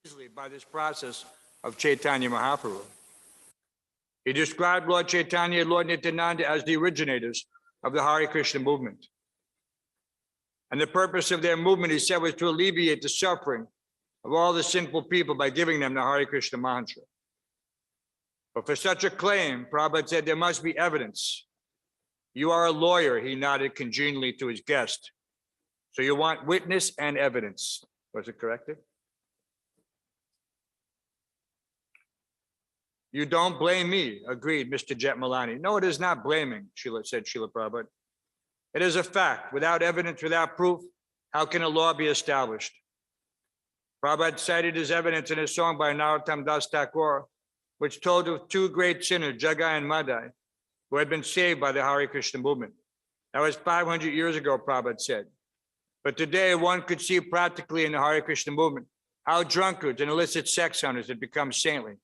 easily by this process of Chaitanya Mahaprabhu. He described Lord Chaitanya and Lord Nityananda as the originators of the Hare Krishna movement. And the purpose of their movement, he said, was to alleviate the suffering of all the sinful people by giving them the Hare Krishna mantra. But for such a claim, Prabhupada said there must be evidence. You are a lawyer, he nodded congenially to his guest. So you want witness and evidence. Was it corrected? You don't blame me, agreed Mr. Jetmalani. No, it is not blaming, said Srila Prabhupada. It is a fact. Without evidence, without proof, how can a law be established? Prabhupada cited his evidence in a song by Narottam Das Thakur, which told of two great sinners, Jagai and Madai, who had been saved by the Hare Krishna movement. That was 500 years ago, Prabhupada said. But today, one could see practically in the Hare Krishna movement how drunkards and illicit sex hunters had become saintly.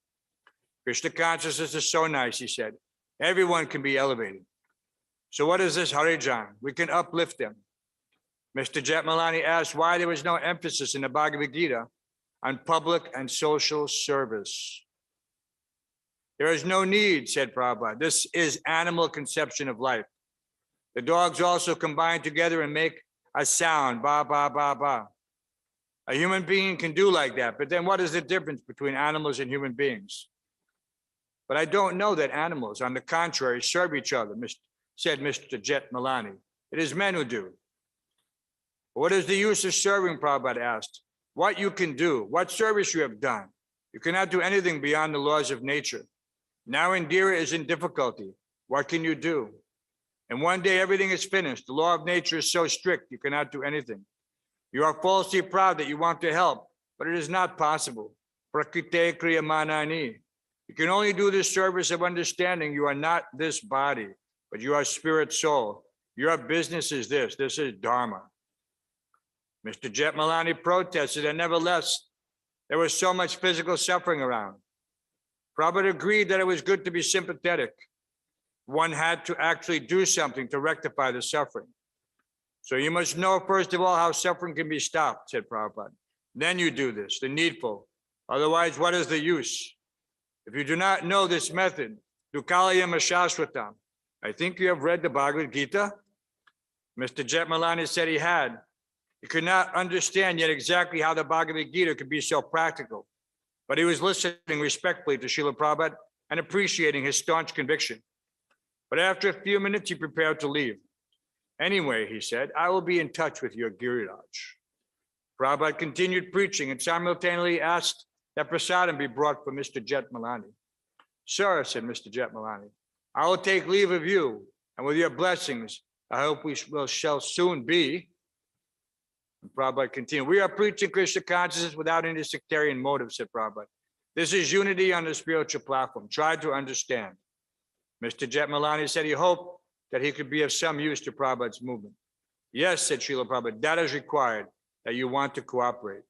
Krishna consciousness is so nice, he said. Everyone can be elevated. So what is this Harijan? We can uplift them. Mr. Jetmalani asked why there was no emphasis in the Bhagavad Gita on public and social service. There is no need, said Prabhupada. This is animal conception of life. The dogs also combine together and make a sound, ba, ba, ba, ba. A human being can do like that, but then what is the difference between animals and human beings? But I don't know that animals, on the contrary, serve each other, said Mr. Jetmalani. It is men who do. What is the use of serving, Prabhupada asked. What you can do, what service you have done. You cannot do anything beyond the laws of nature. Now Indira is in difficulty. What can you do? And one day everything is finished. The law of nature is so strict, you cannot do anything. You are falsely proud that you want to help, but it is not possible. Prakrite kriyamanani. You can only do this service of understanding you are not this body, but you are spirit soul. Your business is this. This is Dharma. Mr. Jetmalani protested, and nevertheless, there was so much physical suffering around. Prabhupada agreed that it was good to be sympathetic. One had to actually do something to rectify the suffering. So you must know, first of all, how suffering can be stopped, said Prabhupada. Then you do this, the needful. Otherwise, what is the use? If you do not know this method, Dukalayam Shashwatam, I think you have read the Bhagavad Gita. Mr. Jetmalani said he had. He could not understand yet exactly how the Bhagavad Gita could be so practical, but he was listening respectfully to Srila Prabhupada and appreciating his staunch conviction. But after a few minutes, he prepared to leave. Anyway, he said, I will be in touch with your Giriraj. Prabhupada continued preaching and simultaneously asked that prasadam be brought for Mr. Jetmalani. Sir, said Mr. Jetmalani, I will take leave of you, and with your blessings, I hope we shall soon be. And Prabhupada continued, we are preaching Krishna consciousness without any sectarian motive, said Prabhupada. This is unity on the spiritual platform. Try to understand. Mr. Jetmalani said he hoped that he could be of some use to Prabhupada's movement. Yes, said Srila Prabhupada, that is required, that you want to cooperate.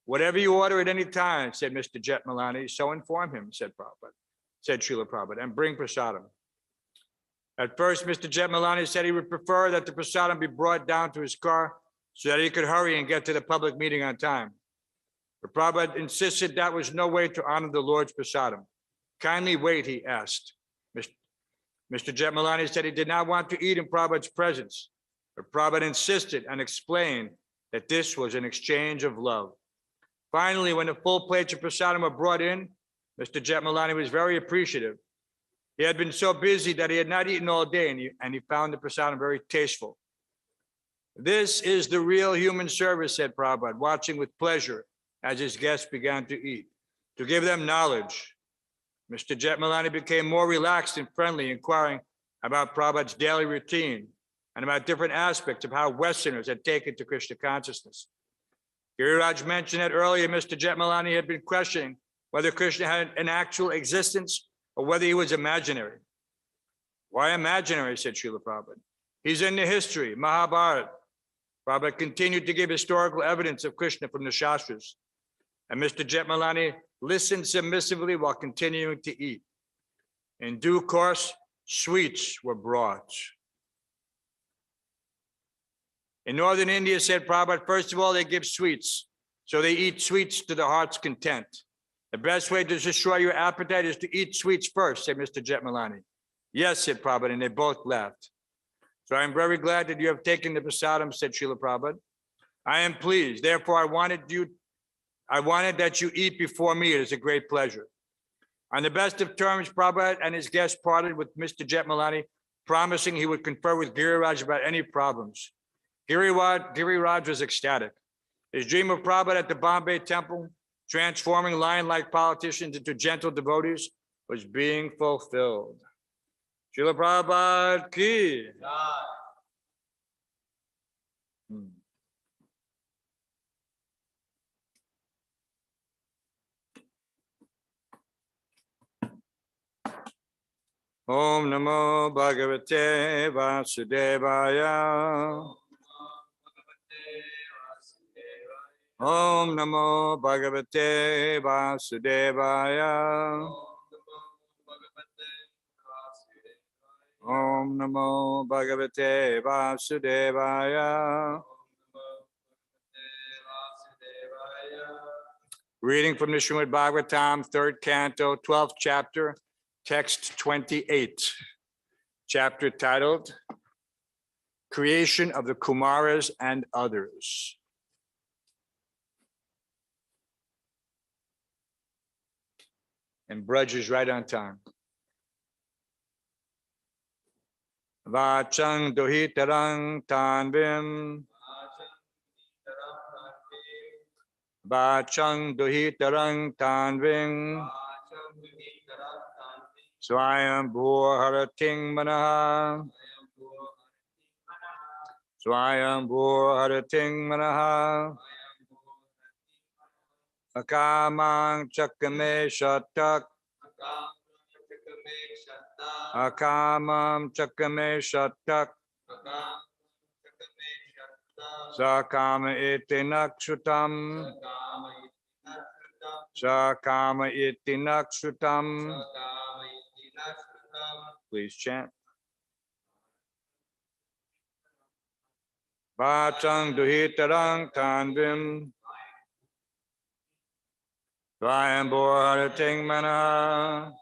Whatever you order at any time, said Mr. Jetmalani, so inform him, said Srila Prabhupada, and bring prasadam. At first, Mr. Jetmalani said he would prefer that the prasadam be brought down to his car so that he could hurry and get to the public meeting on time. But Prabhupada insisted that was no way to honor the Lord's prasadam. Kindly wait, he asked. Mr. Jetmalani said he did not want to eat in Prabhupada's presence, but Prabhupada insisted and explained that this was an exchange of love. Finally, when the full plates of prasadam were brought in, Mr. Jetmalani was very appreciative. He had been so busy that he had not eaten all day, and he found the prasadam very tasteful. This is the real human service, said Prabhupada, watching with pleasure as his guests began to eat, to give them knowledge. Mr. Jetmalani became more relaxed and friendly, inquiring about Prabhupada's daily routine and about different aspects of how Westerners had taken to Krishna consciousness. Giriraj mentioned that earlier Mr. Jetmalani had been questioning whether Krishna had an actual existence or whether he was imaginary. Why imaginary, said Srila Prabhupada. He's in the history, Mahabharata. Prabhupada continued to give historical evidence of Krishna from the Shastras. And Mr. Jetmalani listened submissively while continuing to eat. In due course, sweets were brought. In northern India, said Prabhupada, first of all, they give sweets. So they eat sweets to the heart's content. The best way to destroy your appetite is to eat sweets first, said Mr. Jetmalani. Yes, said Prabhupada, and they both laughed. So I'm very glad that you have taken the prasadam, said Srila Prabhupada. I am pleased. Therefore, I wanted that you eat before me. It is a great pleasure. On the best of terms, Prabhupada and his guests parted with Mr. Jetmalani, promising he would confer with Giriraj about any problems. Giriraj was ecstatic. His dream of Prabhupada at the Bombay temple, transforming lion-like politicians into gentle devotees, was being fulfilled. Srila Prabhupada ki. Om Namo Bhagavate Vasudevaya. Om Namo Bhagavate Vasudevaya. Om Namo Bhagavate Vasudevaya. Reading from the Srimad Bhagavatam, 3rd canto, 12th chapter, text 28. Chapter titled, Creation of the Kumaras and Others. And Braj is right on time. Vachang dohitarang tanvim. Vachang dohitarang tanvim. Swayam bhurharating manaha. Swayam bhurharating manaha. Akamang chakame shatak. Akamam chakame shatak. Sakama iti nakshutam. Sakama iti nakshutam. Please chant. Vachang duhitarang tanvim. Svayambhurharating mana.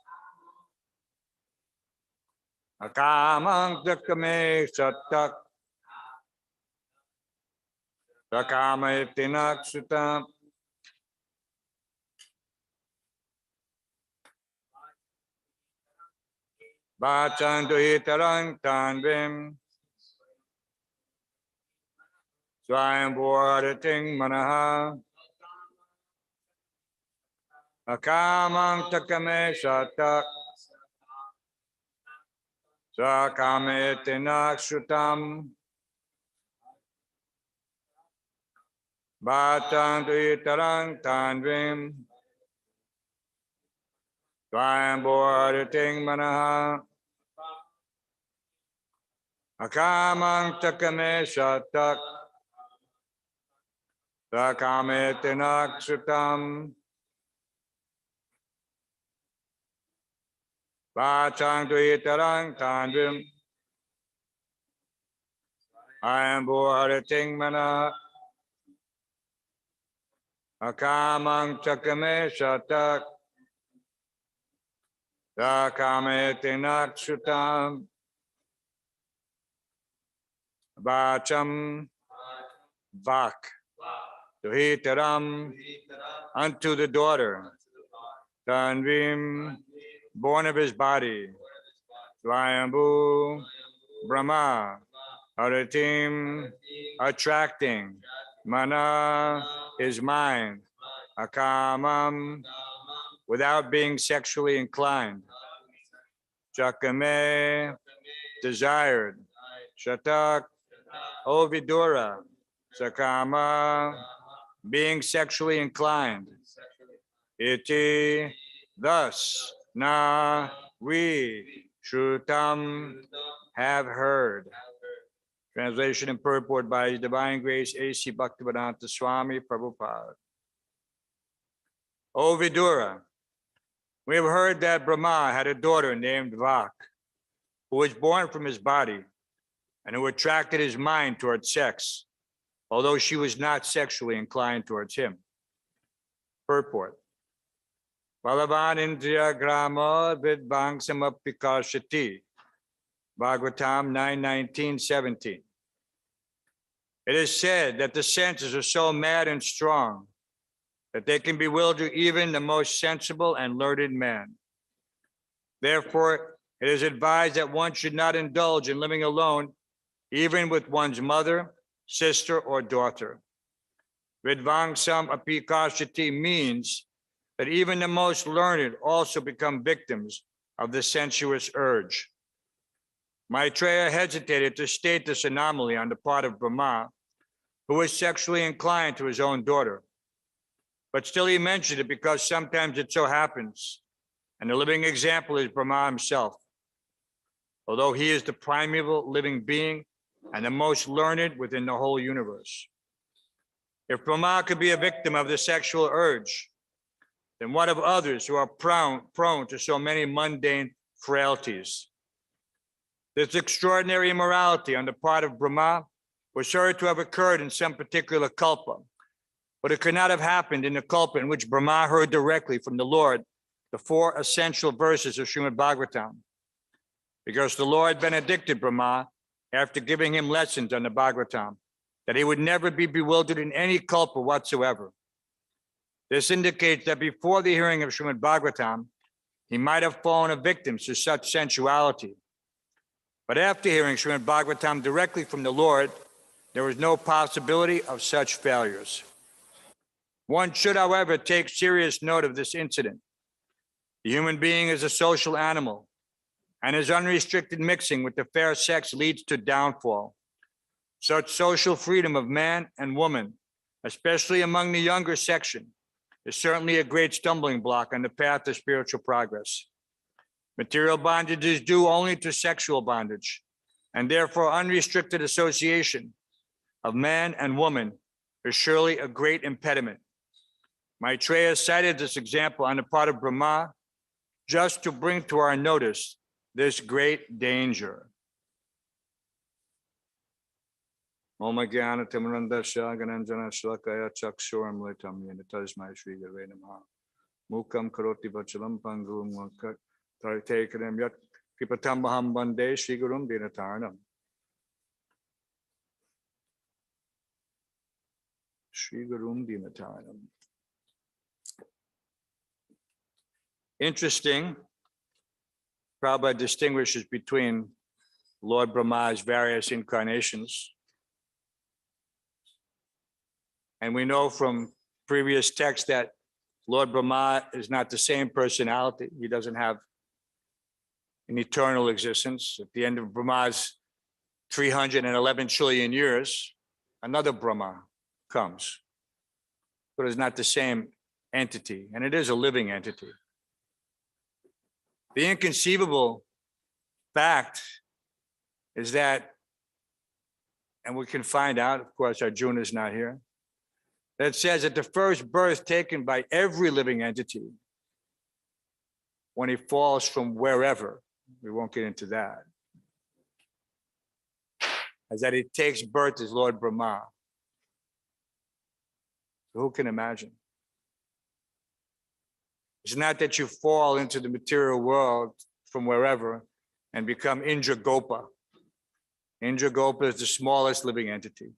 Akamang chakame shatak. Sakama iti nakshutam. Vachang duhitarang tanvim. Svayambhurharating manaha. Akamang chakame shatak. Sakama iti nakshutam. Vachang duhitarang tanvim. Svayambhurharating manaha. Akamang chakame shatak. Sakama iti nakshutam. Vachang duhitarang tanvim. Svayambhurharating manaha. Akamang chakame shatak. Sakama iti nakshutam. Vacham. Vak. Duhitaram. Unto the daughter. Tanvim. Born of his body. Swayambhu. Brahma. Haratim. Attracting. Mana. His mind. Akamam. Without being sexually inclined. Chakame. Desired. Shatak. Ovidura. Sakama. Being sexually inclined. Iti. Thus. Na. We. Shrutam. Have heard. Translation and purport by His Divine Grace A.C. Bhaktivedanta Swami Prabhupada. O Vidura, we have heard that Brahma had a daughter named Vak, who was born from his body and who attracted his mind towards sex, although she was not sexually inclined towards him. Purport. Balavan Indriya Grama Vidbang Samapikashati. Bhagavatam 9:19-17. It is said that the senses are so mad and strong that they can bewilder even the most sensible and learned man. Therefore, it is advised that one should not indulge in living alone, even with one's mother, sister, or daughter. Vidvangsam apikashati means that even the most learned also become victims of the sensuous urge. Maitreya hesitated to state this anomaly on the part of Brahma, who was sexually inclined to his own daughter. But still he mentioned it because sometimes it so happens, and the living example is Brahma himself. Although he is the primeval living being and the most learned within the whole universe. If Brahma could be a victim of the sexual urge, then what of others who are prone to so many mundane frailties? This extraordinary immorality on the part of Brahma was heard to have occurred in some particular kalpa, but it could not have happened in the kalpa in which Brahma heard directly from the Lord the 4 essential verses of Srimad Bhagavatam, because the Lord benedicted Brahma after giving him lessons on the Bhagavatam, that he would never be bewildered in any kalpa whatsoever. This indicates that before the hearing of Srimad Bhagavatam, he might have fallen a victim to such sensuality. But after hearing Srimad Bhagavatam directly from the Lord, there was no possibility of such failures. One should, however, take serious note of this incident. The human being is a social animal, and his unrestricted mixing with the fair sex leads to downfall. Such social freedom of man and woman, especially among the younger section, is certainly a great stumbling block on the path to spiritual progress. Material bondage is due only to sexual bondage, and therefore unrestricted association of man and woman is surely a great impediment. Maitreya cited this example on the part of Brahma just to bring to our notice this great danger. Om Jnana Timirandasya Gananjana Shalakaya Chakshuram Litam Yena Tasmai Shri Gurave Namaha Mukam Karoti Vachalam Pangum Tarekadam Yat Kripatam Baham Bande Shri Gurum Dinataranam. Shri Gurum Dinataranam. Interesting, Prabhupada distinguishes between Lord Brahma's various incarnations. And we know from previous texts that Lord Brahma is not the same personality. He doesn't have an eternal existence. At the end of Brahma's 311 trillion years, another Brahma comes. But it's not the same entity, and it is a living entity. The inconceivable fact is that, and we can find out, of course, Arjuna is not here, that says that the first birth taken by every living entity, when he falls from wherever, we won't get into that, is that he takes birth as Lord Brahma. So who can imagine? It's not that you fall into the material world from wherever and become Indra Gopa. Indra Gopa is the smallest living entity,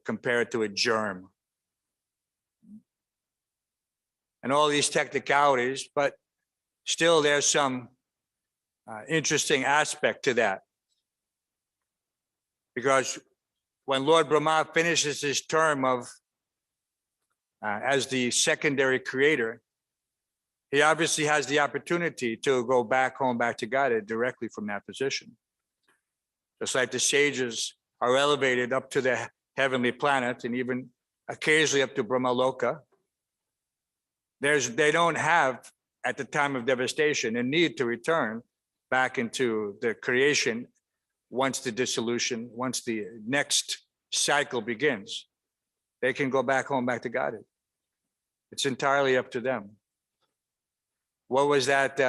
compared to a germ. And all these technicalities, but still there's some interesting aspect to that. Because when Lord Brahma finishes his term of as the secondary creator, he obviously has the opportunity to go back home, back to Godhead directly from that position. Just like the sages are elevated up to the heavenly planet and even occasionally up to Brahmaloka, they don't have, at the time of devastation, a need to return back into the creation once the dissolution, once the next cycle begins. They can go back home, back to Godhead. It's entirely up to them. What was that?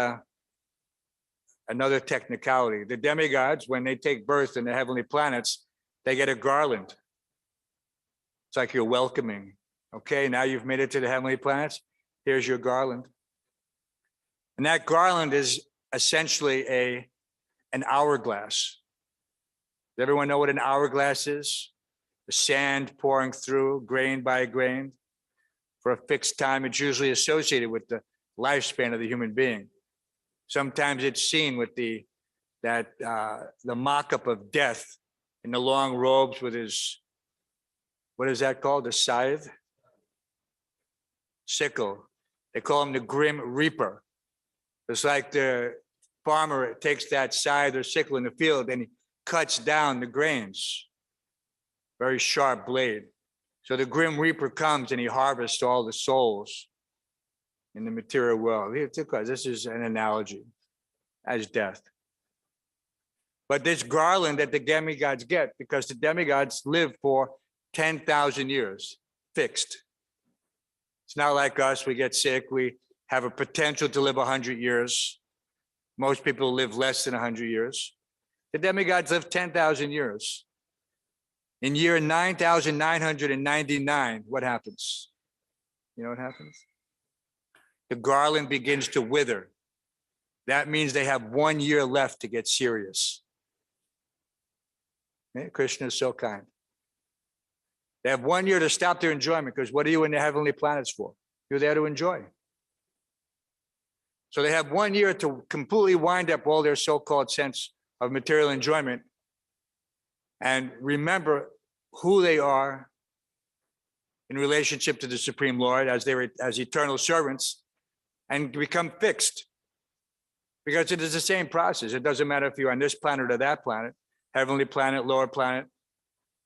Another technicality. The demigods, when they take birth in the heavenly planets, they get a garland. It's like you're welcoming Okay, now you've made it to the heavenly planets. Here's your garland. And that garland is essentially an hourglass. Does everyone know what an hourglass is? The sand pouring through grain by grain for a fixed time. It's usually associated with the lifespan of the human being. Sometimes it's seen with the mock-up of death in the long robes with his, what is that called? The scythe? Sickle. They call him the grim reaper. It's like the farmer takes that scythe or sickle in the field and he cuts down the grains. Very sharp blade. So the grim reaper comes and he harvests all the souls in the material world. This is an analogy as death. But this garland that the demigods get, because the demigods live for 10,000 years, fixed. It's not like us, we get sick, we have a potential to live 100 years. Most people live less than 100 years. The demigods live 10,000 years. In year 9,999, what happens? You know what happens? The garland begins to wither. That means they have 1 year left to get serious. Okay? Krishna is so kind. They have 1 year to stop their enjoyment, because what are you in the heavenly planets for? You're there to enjoy. So they have 1 year to completely wind up all their so-called sense of material enjoyment and remember who they are in relationship to the Supreme Lord as eternal servants, and become fixed. Because it is the same process. It doesn't matter if you're on this planet or that planet, heavenly planet, lower planet.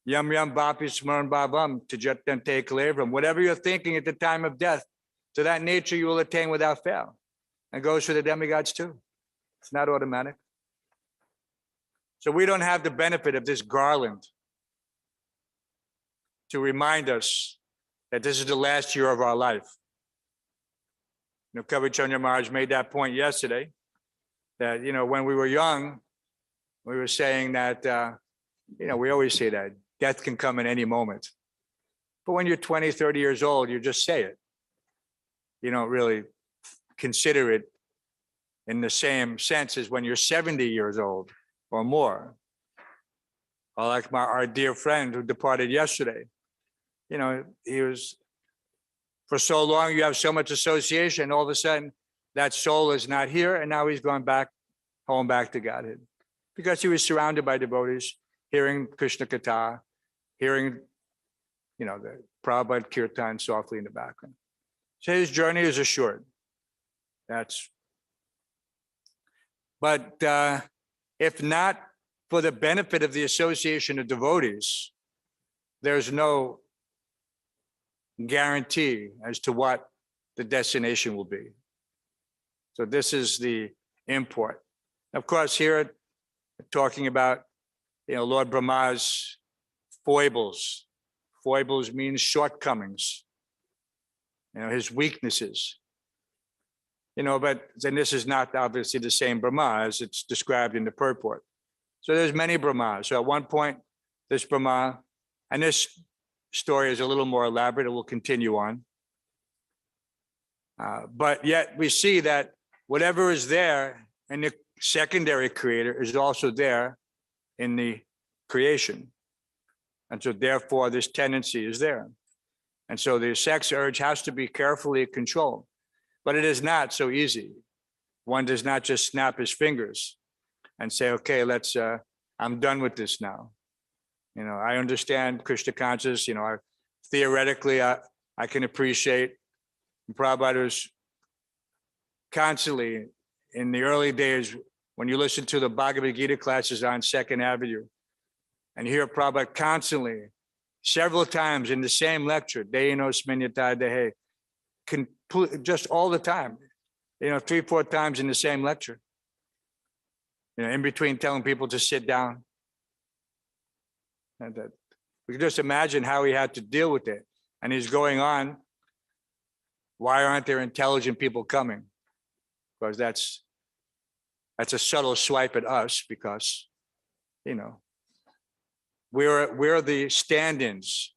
Yam yam bapi smran bhavam tijatante kalevram. Whatever you're thinking at the time of death, to that nature you will attain without fail. And goes for the demigods too. It's not automatic. So we don't have the benefit of this garland to remind us that this is the last year of our life. You know, Kavi Chandra Maharaj made that point yesterday, that, you know, when we were young, we were saying that, you know, we always say that death can come at any moment. But when you're 20, 30 years old, you just say it. You don't really consider it in the same sense as when you're 70 years old or more. Or like our dear friend who departed yesterday. You know, he was, for so long you have so much association, all of a sudden that soul is not here, and now he's going back home, back to Godhead. Because he was surrounded by devotees, hearing Krishna Katha, hearing, you know, the Prabhupada Kirtan softly in the background. So his journey is assured. But if not for the benefit of the association of devotees, there's no guarantee as to what the destination will be. So this is the import. Of course, here talking about, you know, Lord Brahma's foibles. Foibles means shortcomings, you know, his weaknesses. You know, but then this is not obviously the same Brahma as it's described in the purport. So there's many Brahmas. So at one point, this Brahma, and this story is a little more elaborate, it will continue on. But yet we see that whatever is there in the secondary creator is also there in the creation. And so therefore this tendency is there. And so the sex urge has to be carefully controlled. But it is not so easy. One does not just snap his fingers and say, okay, I'm done with this now. You know, I understand Krishna consciousness, you know, theoretically, I can appreciate Prabhupada was constantly in the early days when you listen to the Bhagavad Gita classes on 2nd Avenue and hear Prabhupada constantly, several times in the same lecture, Deyino Sminyata Dehe, just all the time, you know, 3-4 times in the same lecture, you know, in between telling people to sit down. And that we can just imagine how he had to deal with it. And he's going on, why aren't there intelligent people coming? Because that's a subtle swipe at us, because, you know, we're the stand-ins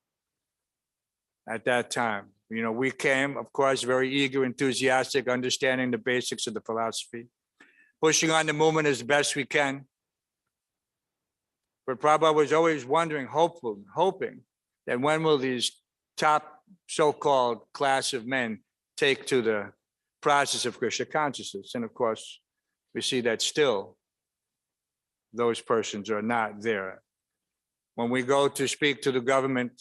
at that time. You know, we came, of course, very eager, enthusiastic, understanding the basics of the philosophy, pushing on the movement as best we can. But Prabhupada was always wondering, hoping that when will these top so-called class of men take to the process of Krishna consciousness? And of course, we see that still those persons are not there. When we go to speak to the government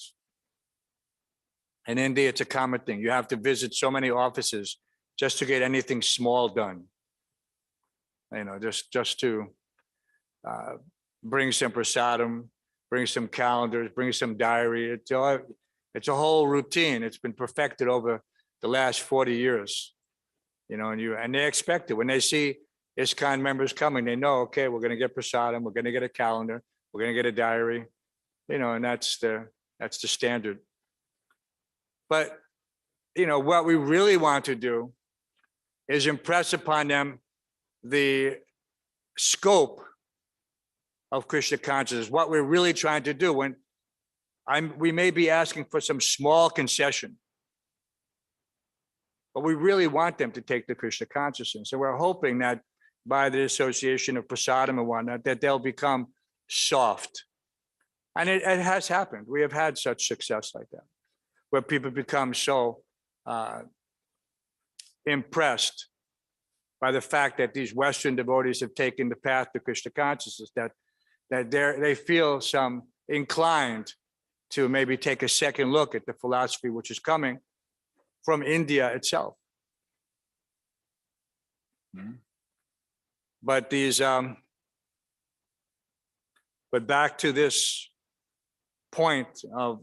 in India, it's a common thing. You have to visit so many offices just to get anything small done. You know, just to bring some prasadam, bring some calendars, bring some diary. It's a whole routine. It's been perfected over the last 40 years. You know, and they expect it. When they see ISKCON members coming, they know, okay, we're going to get prasadam, we're going to get a calendar, we're going to get a diary. You know, and that's the standard. But, you know, what we really want to do is impress upon them the scope of Krishna consciousness, what we're really trying to do. When we may be asking for some small concession, but we really want them to take the Krishna consciousness. And we're hoping that by the association of prasadam and whatnot, that they'll become soft. And it has happened. We have had such success like that, where people become so impressed by the fact that these Western devotees have taken the path to Krishna consciousness, that they feel some inclined to maybe take a second look at the philosophy which is coming from India itself. But but back to this point of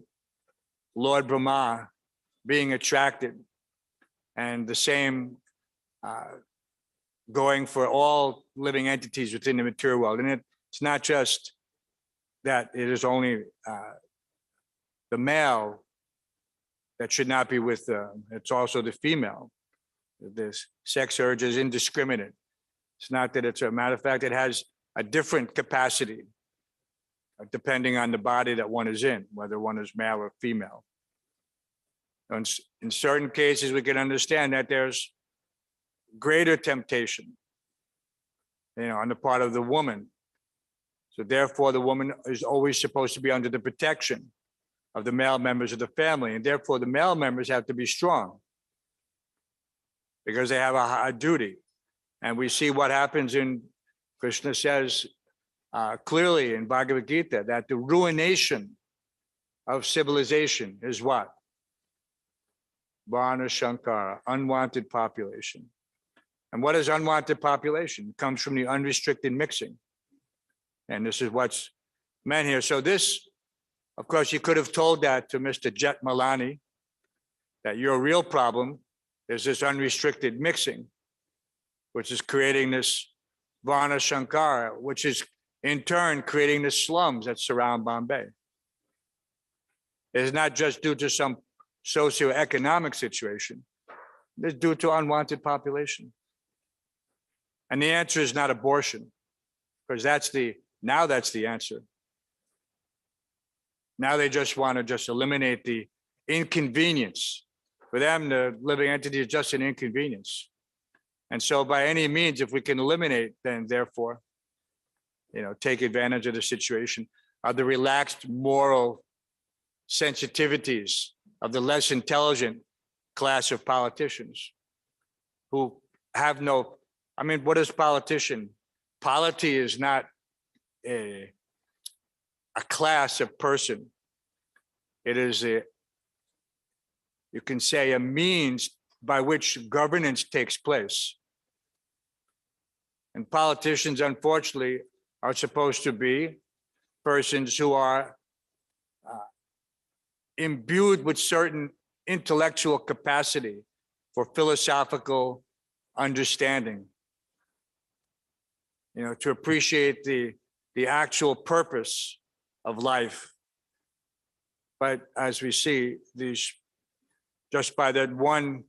Lord Brahma being attracted, and the same going for all living entities within the material world. And it's not just that it is only the male that should not be with it's also the female. This sex urge is indiscriminate. It's not that it's a matter of fact, it has a different capacity depending on the body that one is in, whether one is male or female. In certain cases, we can understand that there's greater temptation, you know, on the part of the woman. So therefore, the woman is always supposed to be under the protection of the male members of the family. And therefore, the male members have to be strong because they have a duty. And we see what happens in, Krishna says clearly in Bhagavad Gita that the ruination of civilization is what? Varna Shankara, unwanted population. And what is unwanted population? It comes from the unrestricted mixing. And this is what's meant here. So this, of course, you could have told that to Mr. Jet Malani, that your real problem is this unrestricted mixing, which is creating this Varna Shankara, which is in turn creating the slums that surround Bombay. It's not just due to some socioeconomic situation. It's due to unwanted population. And the answer is not abortion, because that's the answer. Now they just want to just eliminate the inconvenience. For them, the living entity is just an inconvenience. And so by any means, if we can eliminate, then therefore, you know, take advantage of the situation, of the relaxed moral sensitivities of the less intelligent class of politicians who have no, I mean, what is politician? Polity is not a class of person. It is you can say, a means by which governance takes place. And politicians, unfortunately, are supposed to be persons who are imbued with certain intellectual capacity for philosophical understanding, you know, to appreciate the actual purpose of life. But as we see, these, just by that one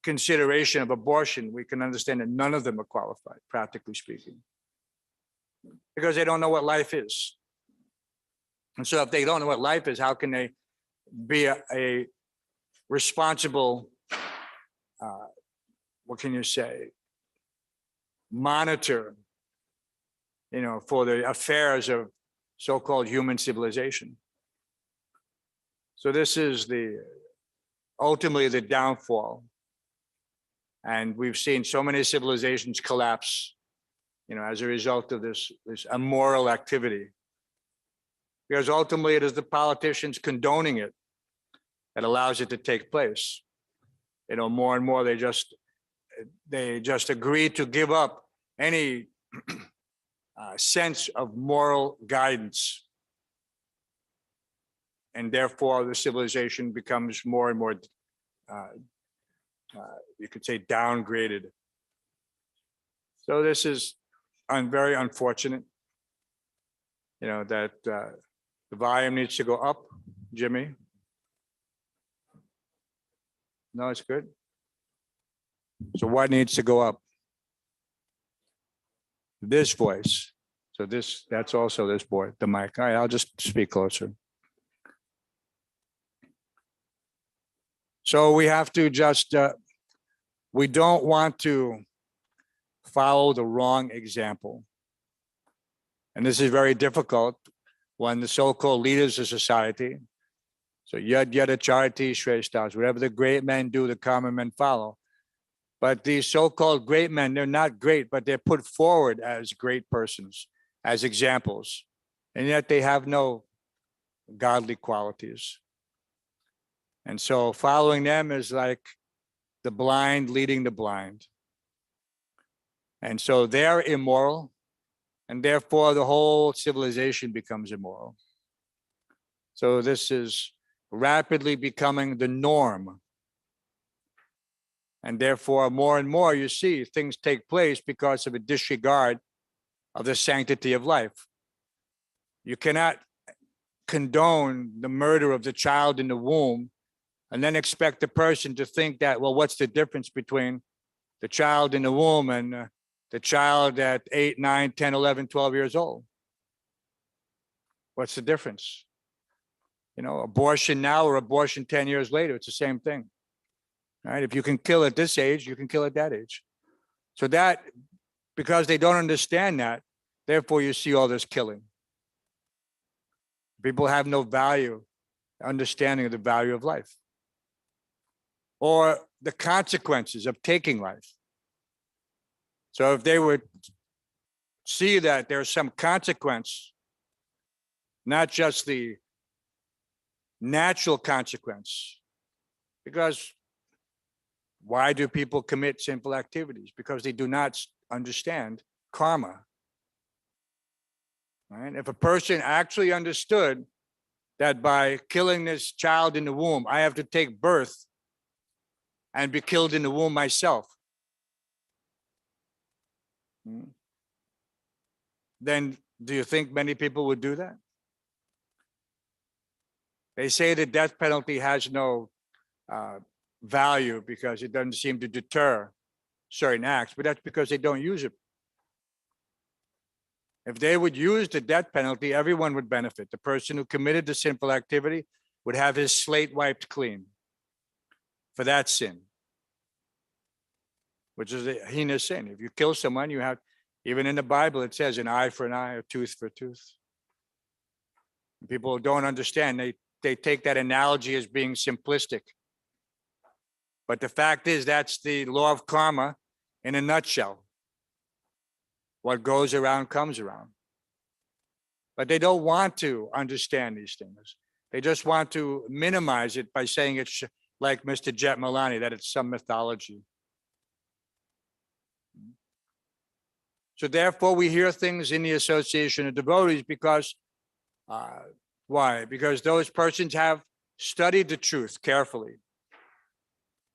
consideration of abortion, we can understand that none of them are qualified, practically speaking, because they don't know what life is. And so if they don't know what life is, how can they be a responsible, what can you say, monitor, for the affairs of so-called human civilization. So this is ultimately the downfall. And we've seen so many civilizations collapse, as a result of this immoral activity. Because ultimately it is the politicians condoning it that allows it to take place. More and more they just agree to give up any sense of moral guidance. And therefore the civilization becomes more and more, you could say, downgraded. So this is very unfortunate, that the volume needs to go up, Jimmy. No, it's good. So what needs to go up? This voice. So that's also this board, the mic. All right, I'll just speak closer. So we have to just, we don't want to follow the wrong example. And this is very difficult when the so-called leaders of society, so yad yada charity shreshtas, whatever the great men do, the common men follow. But these so-called great men, they're not great, but they're put forward as great persons, as examples. And yet they have no godly qualities. And so following them is like the blind leading the blind. And so they're immoral, and therefore the whole civilization becomes immoral. So this is rapidly becoming the norm. And therefore, more and more, you see things take place because of a disregard of the sanctity of life. You cannot condone the murder of the child in the womb and then expect the person to think that, well, what's the difference between the child in the womb and the child at 8, 9, 10, 11, 12 years old? What's the difference? Abortion now or abortion 10 years later, it's the same thing. Right? If you can kill at this age, you can kill at that age. So that, because they don't understand that, therefore you see all this killing. People have no understanding of the value of life or the consequences of taking life. So if they would see that there's some consequence, not just the natural consequence, because why do people commit sinful activities? Because they do not understand karma. Right? If a person actually understood that by killing this child in the womb, I have to take birth and be killed in the womb myself, then do you think many people would do that? They say the death penalty has no value because it doesn't seem to deter certain acts, but that's because they don't use it. If they would use the death penalty, everyone would benefit. The person who committed the sinful activity would have his slate wiped clean for that sin, which is a heinous sin. If you kill someone, you have, even in the Bible, it says an eye for an eye, a tooth for a tooth. People don't understand. They take that analogy as being simplistic. But the fact is, that's the law of karma in a nutshell. What goes around comes around. But they don't want to understand these things. They just want to minimize it by saying it's like Mr. Jet Milani, that it's some mythology. So therefore, we hear things in the Association of Devotees because, why? Because those persons have studied the truth carefully.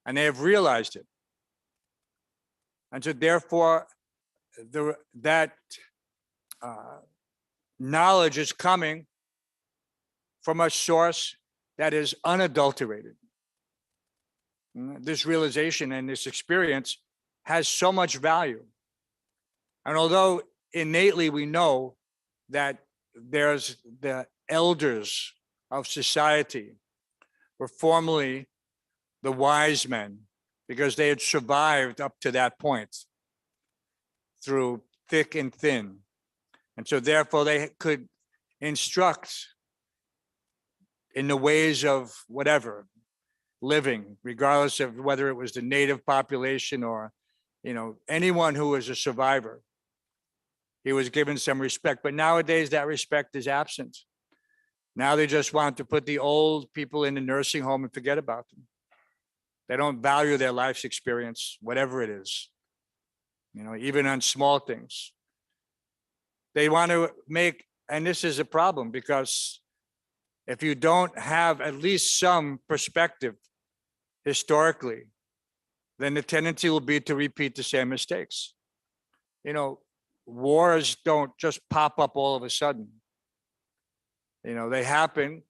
And they have realized it. And so therefore, that knowledge is coming from a source that is unadulterated. This realization and this experience has so much value. And although innately we know that there's the elders of society were formerly the wise men, because they had survived up to that point through thick and thin. And so therefore they could instruct in the ways of whatever living, regardless of whether it was the native population or, anyone who was a survivor. He was given some respect, but nowadays that respect is absent. Now they just want to put the old people in the nursing home and forget about them. They don't value their life's experience, whatever it is, even on small things. They want to make, and this is a problem, because if you don't have at least some perspective historically, then the tendency will be to repeat the same mistakes. Wars don't just pop up all of a sudden. They happen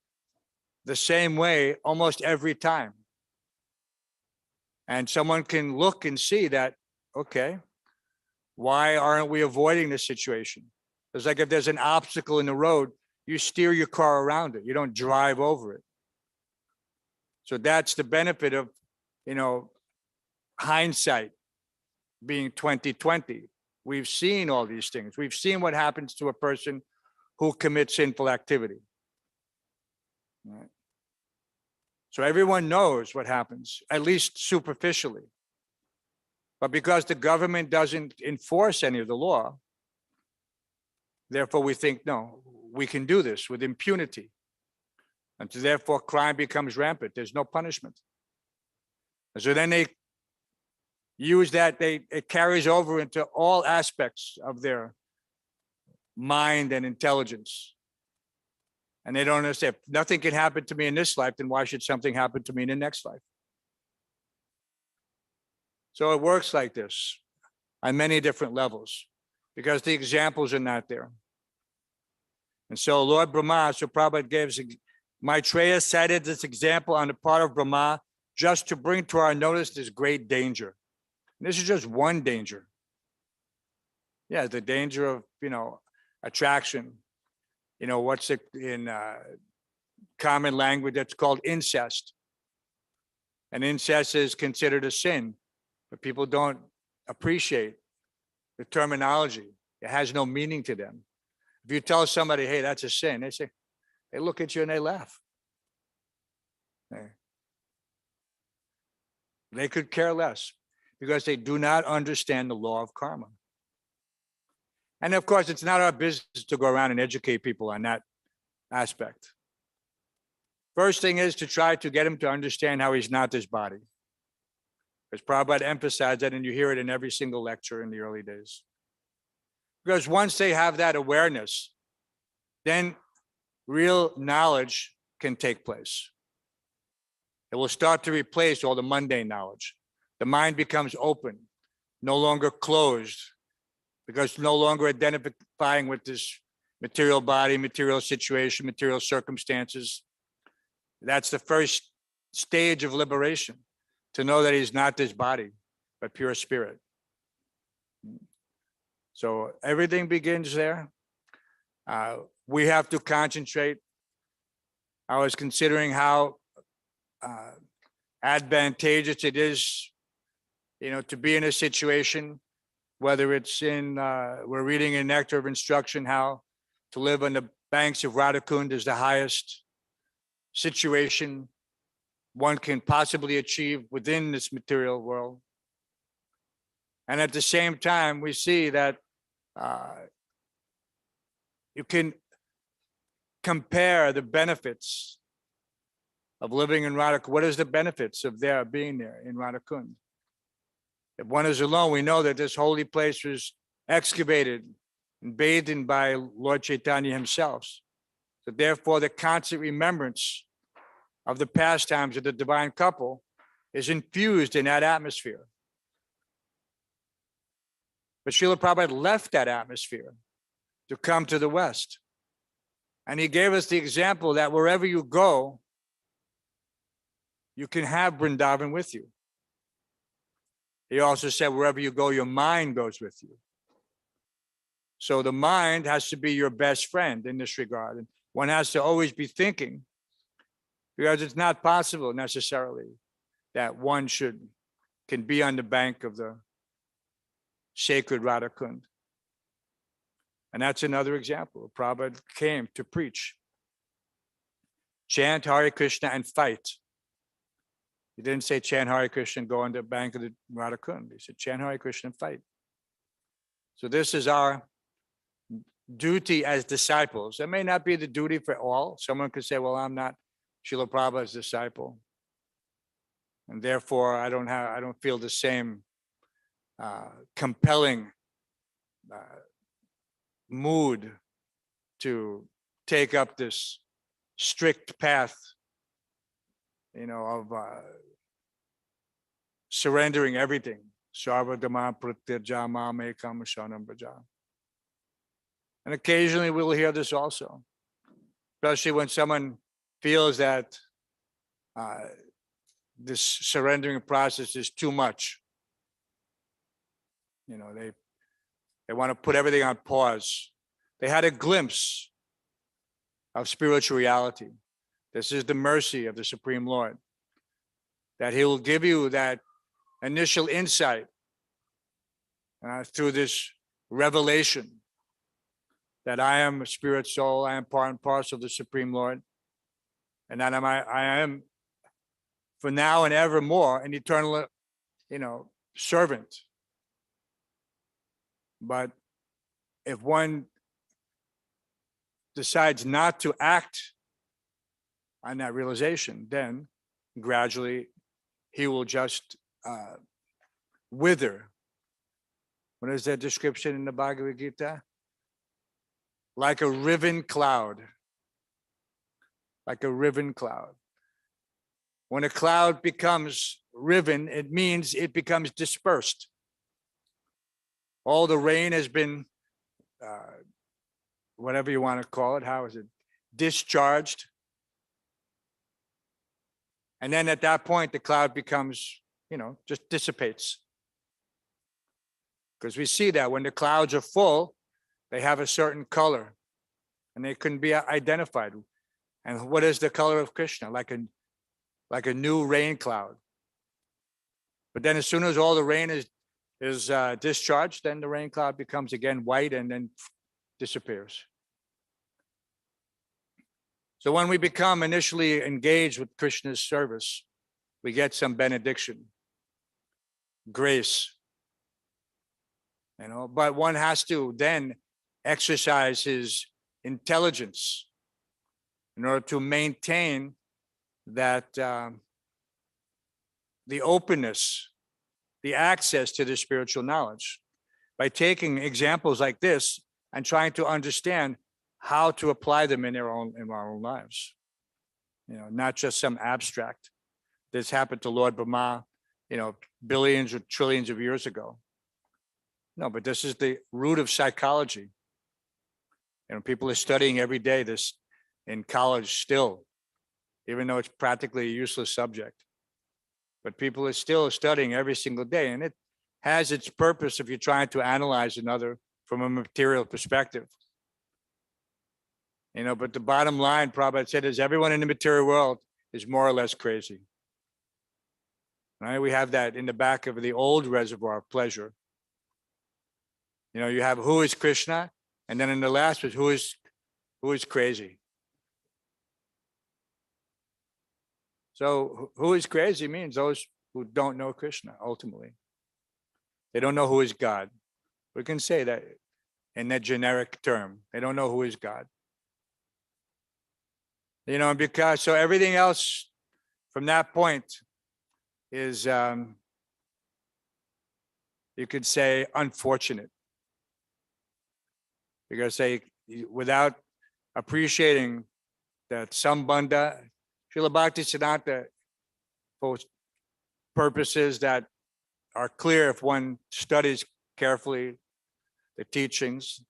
the same way almost every time. And someone can look and see that, okay, why aren't we avoiding this situation? It's like if there's an obstacle in the road, you steer your car around it. You don't drive over it. So that's the benefit of, hindsight being 2020. We've seen all these things. We've seen what happens to a person who commits sinful activity. Right? So everyone knows what happens, at least superficially. But because the government doesn't enforce any of the law, therefore we think, no, we can do this with impunity. And so therefore crime becomes rampant. There's no punishment. And so then they use that, it carries over into all aspects of their mind and intelligence. And they don't understand, if nothing can happen to me in this life, then why should something happen to me in the next life? So it works like this on many different levels, because the examples are not there. And so Lord Brahma, so Prabhupada gives, Maitreya cited this example on the part of Brahma just to bring to our notice this great danger. And this is just one danger. Yeah, the danger of, attraction. What's it in common language that's called incest. And incest is considered a sin, but people don't appreciate the terminology. It has no meaning to them. If you tell somebody, hey, that's a sin, they look at you and they laugh. They could care less because they do not understand the law of karma. And of course, it's not our business to go around and educate people on that aspect. First thing is to try to get him to understand how he's not this body. Because Prabhupada emphasized that, and you hear it in every single lecture in the early days. Because once they have that awareness, then real knowledge can take place. It will start to replace all the mundane knowledge. The mind becomes open, no longer closed, because no longer identifying with this material body, material situation, material circumstances. That's the first stage of liberation, to know that he's not this body, but pure spirit. So everything begins there. We have to concentrate. I was considering how advantageous it is, to be in a situation, whether it's in, we're reading in Nectar of Instruction, how to live on the banks of Radhakund is the highest situation one can possibly achieve within this material world. And at the same time, we see that you can compare the benefits of living in Radhakund. What is the benefits of their being there in Radhakund? If one is alone, we know that this holy place was excavated and bathed in by Lord Chaitanya himself. So therefore, the constant remembrance of the pastimes of the divine couple is infused in that atmosphere. But Srila Prabhupada left that atmosphere to come to the West. And he gave us the example that wherever you go, you can have Vrindavan with you. He also said, wherever you go, your mind goes with you. So the mind has to be your best friend in this regard. And one has to always be thinking, because it's not possible necessarily that one can be on the bank of the sacred Radhakund. And that's another example. Prabhupada came to preach. Chant Hare Krishna and fight. He didn't say chant Hare Krishna and go on the bank of the Radhakund. He said chant Hare Krishna and fight. So this is our duty as disciples. It may not be the duty for all. Someone could say, well, I'm not Srila Prabhupada's disciple, and therefore I don't feel the same compelling mood to take up this strict path, of surrendering everything. Sarvadhamma pratyajya mamekam sharanam vraja. And occasionally we'll hear this also, especially when someone feels that this surrendering process is too much. They want to put everything on pause. They had a glimpse of spiritual reality. This is the mercy of the Supreme Lord, that he will give you that initial insight through this revelation that I am a spirit soul, I am part and parcel of the Supreme Lord, and that I am for now and evermore an eternal, servant. But if one decides not to act on that realization, then gradually he will just wither. What is that description in the Bhagavad Gita? Like a riven cloud. Like a riven cloud. When a cloud becomes riven, it means it becomes dispersed. All the rain has been, whatever you want to call it, how is it, discharged. And then at that point, the cloud becomes, just dissipates. Because we see that when the clouds are full, they have a certain color and they couldn't be identified. And what is the color of Krishna? Like a new rain cloud. But then as soon as all the rain is discharged, then the rain cloud becomes again white and then disappears. So when we become initially engaged with Krishna's service, we get some benediction, grace, but one has to then exercise his intelligence in order to maintain that the openness, the access to the spiritual knowledge, by taking examples like this and trying to understand how to apply them in our own lives. Not just some abstract. This happened to Lord Brahma, billions or trillions of years ago. No, but this is the root of psychology. People are studying every day this in college still, even though it's practically a useless subject. But people are still studying every single day, and it has its purpose if you're trying to analyze another from a material perspective. But the bottom line, Prabhupada said, is everyone in the material world is more or less crazy. Right? We have that in the back of the old reservoir of pleasure. You have who is Krishna, and then in the last was who is crazy. So who is crazy means those who don't know Krishna, ultimately. They don't know who is God. We can say that in that generic term. They don't know who is God. Because so everything else from that point is, you could say, unfortunate. Because without appreciating that Sambandha, Srila Bhaktisiddhanta, for purposes that are clear if one studies carefully the teachings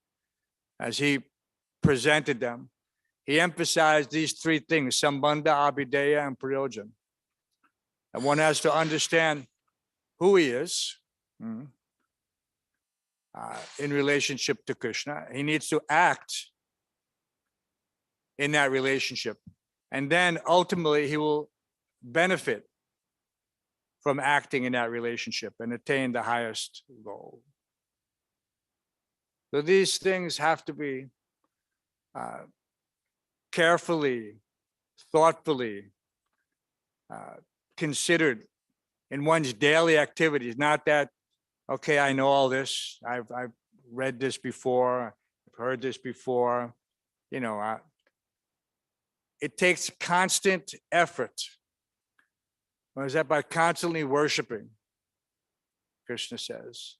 as he presented them, he emphasized these three things: Sambandha, Abhideya, and Prayojan. And one has to understand who he is in relationship to Krishna. He needs to act in that relationship. And then ultimately he will benefit from acting in that relationship and attain the highest goal. So these things have to be carefully, thoughtfully considered in one's daily activities. Not that, okay, I know all this. I've read this before. I've heard this before. You know, it takes constant effort. What is that? By constantly worshiping, Krishna says.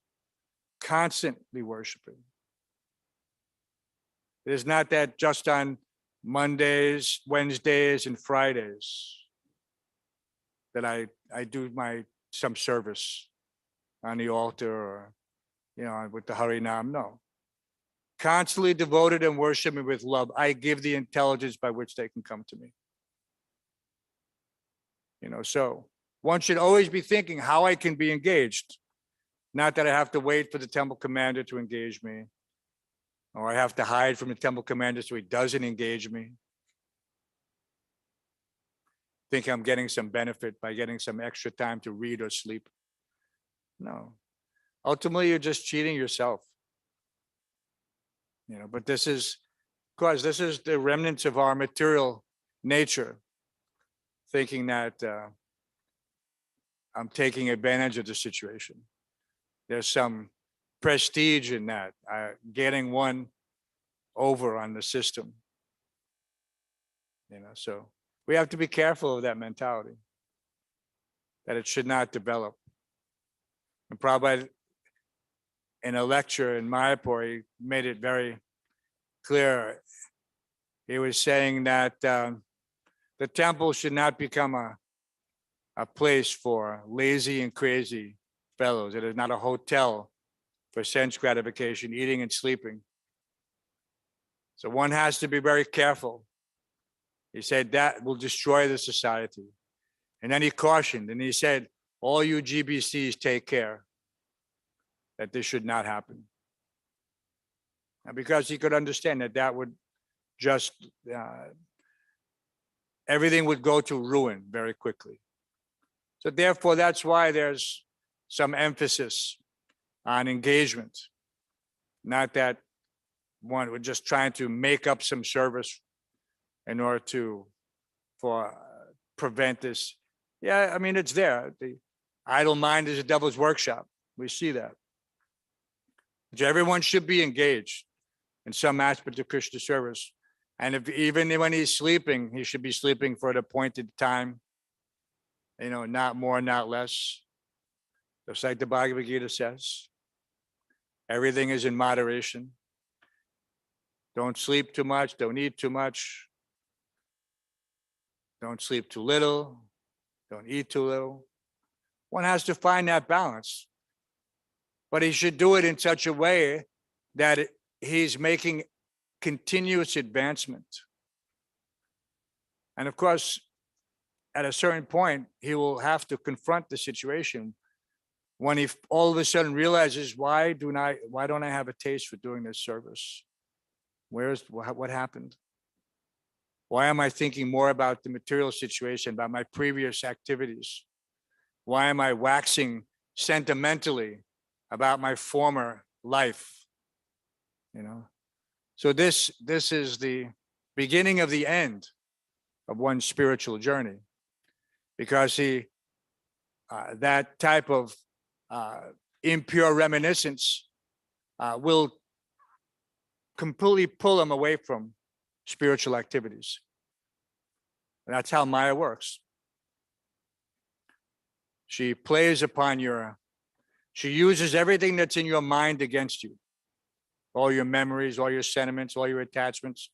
Constantly worshiping. It is not that just on Mondays, Wednesdays, and Fridays that I do some service on the altar or, you know, with the Harinam. No. Constantly devoted and worshiping with love, I give the intelligence by which they can come to me. You know, so one should always be thinking how I can be engaged. Not that I have to wait for the temple commander to engage me, or I have to hide from the temple commander so he doesn't engage me. Think I'm getting some benefit by getting some extra time to read or sleep. No. Ultimately, you're just cheating yourself. You know, but this is, of course, this is the remnants of our material nature, thinking that I'm taking advantage of the situation. There's some prestige in that, getting one over on the system. You know, so we have to be careful of that mentality, that it should not develop. And Prabhupada, in a lecture in Mayapur, he made it very clear. He was saying that the temple should not become a place for lazy and crazy fellows. It is not a hotel for sense gratification, eating and sleeping. So one has to be very careful. He said that will destroy the society. And then he cautioned, and he said, all you GBCs take care that this should not happen. And because he could understand that that would just, everything would go to ruin very quickly. So therefore, that's why there's some emphasis on engagement. Not that one would just trying to make up some service in order to prevent this. Yeah, I mean, it's there. The idle mind is a devil's workshop. We see that. So everyone should be engaged in some aspect of Krishna service. And if even when he's sleeping, he should be sleeping for an appointed time. You know, not more, not less. Just like the Bhagavad Gita says, everything is in moderation. Don't sleep too much, don't eat too much. Don't sleep too little, don't eat too little. One has to find that balance. But he should do it in such a way that he's making continuous advancement. And of course, at a certain point, he will have to confront the situation when he all of a sudden realizes, why don't I have a taste for doing this service? What happened? Why am I thinking more about the material situation, about my previous activities? Why am I waxing sentimentally about my former life? You know, so this is the beginning of the end of one's spiritual journey, because that type of impure reminiscence will completely pull him away from spiritual activities. And that's how Maya works. She plays upon she uses everything that's in your mind against you. All your memories, all your sentiments, all your attachments.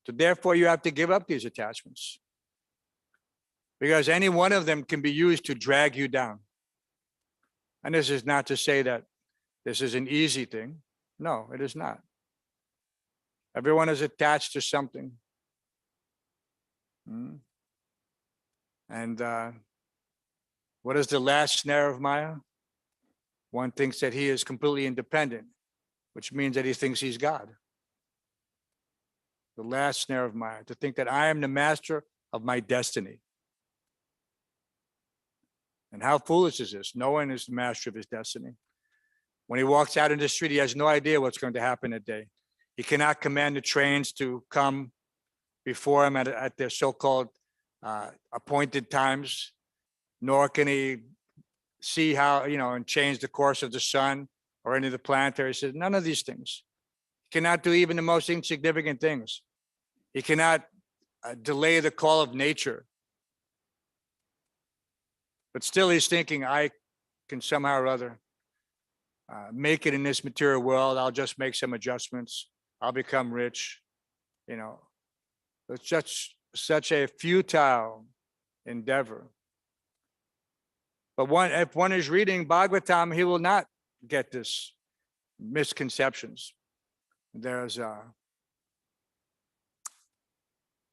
So therefore you have to give up these attachments. Because any one of them can be used to drag you down. And this is not to say that this is an easy thing. No, it is not. Everyone is attached to something. And what is the last snare of Maya? One thinks that he is completely independent, which means that he thinks he's God. The last snare of Maya, to think that I am the master of my destiny. And how foolish is this? No one is the master of his destiny. When he walks out in the street, he has no idea what's going to happen that day. He cannot command the trains to come before him at their so-called appointed times, nor can he see how, and change the course of the sun or any of the planetary systems. None of these things. He cannot do even the most insignificant things. He cannot delay the call of nature. But still he's thinking, I can somehow or other make it in this material world. I'll just make some adjustments. I'll become rich. It's such a futile endeavor. But if one is reading Bhagavatam, he will not get this misconceptions. There's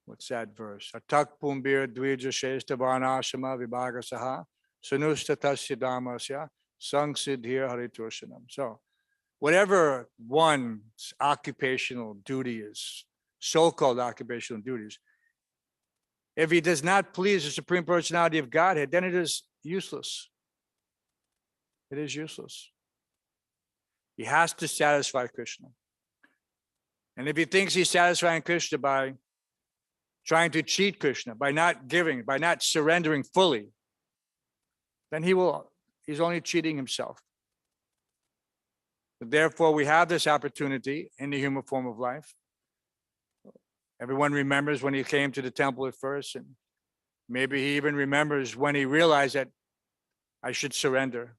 what's that verse? Atak pumbir dvija shesta varnashama vibhagasaha sanustatasya dhammasya sangsiddhir hariturshanam. So whatever one's occupational duty is, so-called occupational duties, if he does not please the Supreme Personality of Godhead, then it is useless. It is useless. He has to satisfy Krishna. And if he thinks he's satisfying Krishna by trying to cheat Krishna, by not giving, by not surrendering fully, then he's only cheating himself. But therefore, we have this opportunity in the human form of life. Everyone remembers when he came to the temple at first, and maybe he even remembers when he realized that I should surrender,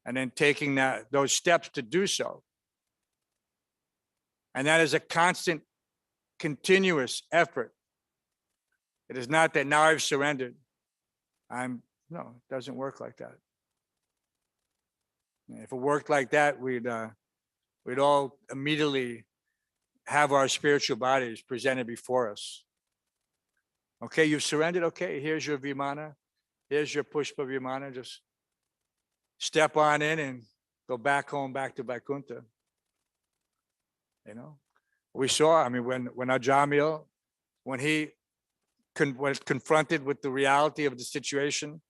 and then taking those steps to do so. And that is a constant, continuous effort. It is not that now I've surrendered. No, it doesn't work like that. If it worked like that, we'd all immediately have our spiritual bodies presented before us. Okay, you've surrendered. Okay, here's your Vimana. Here's your Pushpa Vimana. Just step on in and go back home, back to Vaikuntha. We saw, when Ajamil, when he was confronted with the reality of the situation,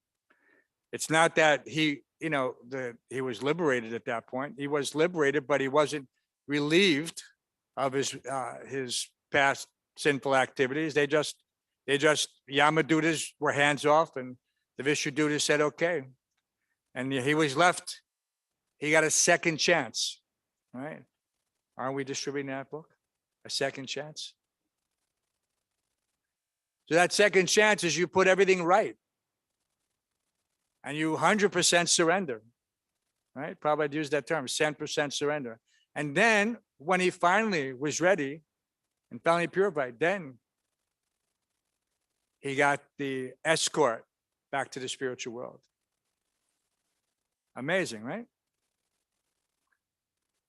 it's not that he was liberated at that point. He was liberated, but he wasn't relieved of his past sinful activities. They just Yamadutas were hands off, and the Vishudutas said, okay. And he was left. He got a second chance, right? Aren't we distributing that book? A second chance. So that second chance is you put everything right. And you 100% surrender, right? Prabhupada used that term, 100% surrender. And then when he finally was ready and finally purified, then he got the escort back to the spiritual world. Amazing, right?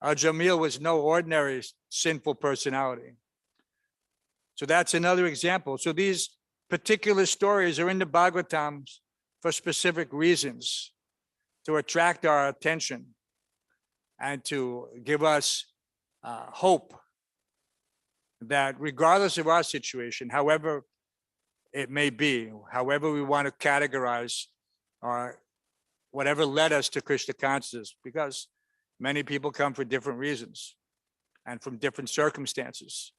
Jamil was no ordinary sinful personality. So that's another example. So these particular stories are in the Bhagavatams for specific reasons, to attract our attention and to give us hope that regardless of our situation, however it may be, however we want to categorize or whatever led us to Krishna consciousness, because many people come for different reasons and from different circumstances,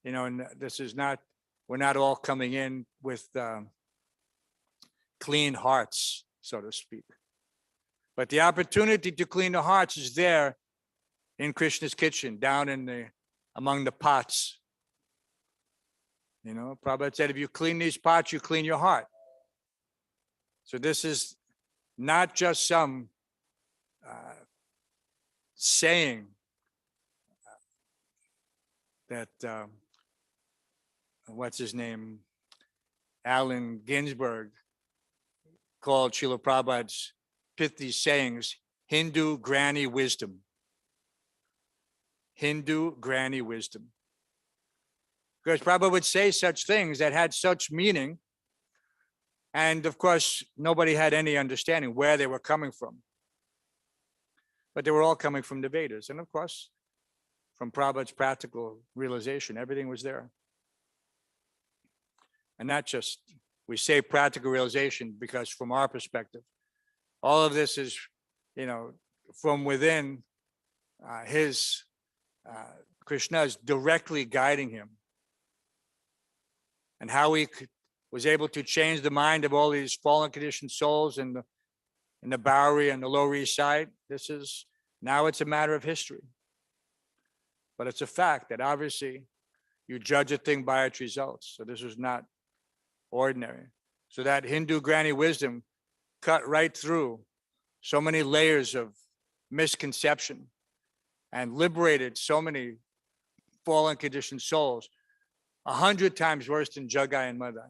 and this is not, we're not all coming in with clean hearts, so to speak. But the opportunity to clean the hearts is there in Krishna's kitchen, down among the pots. Prabhupada said, if you clean these pots, you clean your heart. So this is not just some saying that, what's his name? Allen Ginsberg called Srila Prabhupada's pithy sayings, Hindu granny wisdom. Hindu granny wisdom. Because Prabhupada would say such things that had such meaning. And of course, nobody had any understanding where they were coming from. But they were all coming from the Vedas. And of course, from Prabhupada's practical realization, everything was there. And not just, we say practical realization because from our perspective, all of this is, from within his, Krishna is directly guiding him. And how he was able to change the mind of all these fallen conditioned souls in the Bowery and the Lower East Side. Now it's a matter of history. But it's a fact that obviously you judge a thing by its results. So this was not ordinary. So that Hindu granny wisdom cut right through so many layers of misconception and liberated so many fallen conditioned souls, 100 times worse than Jagai and Madai.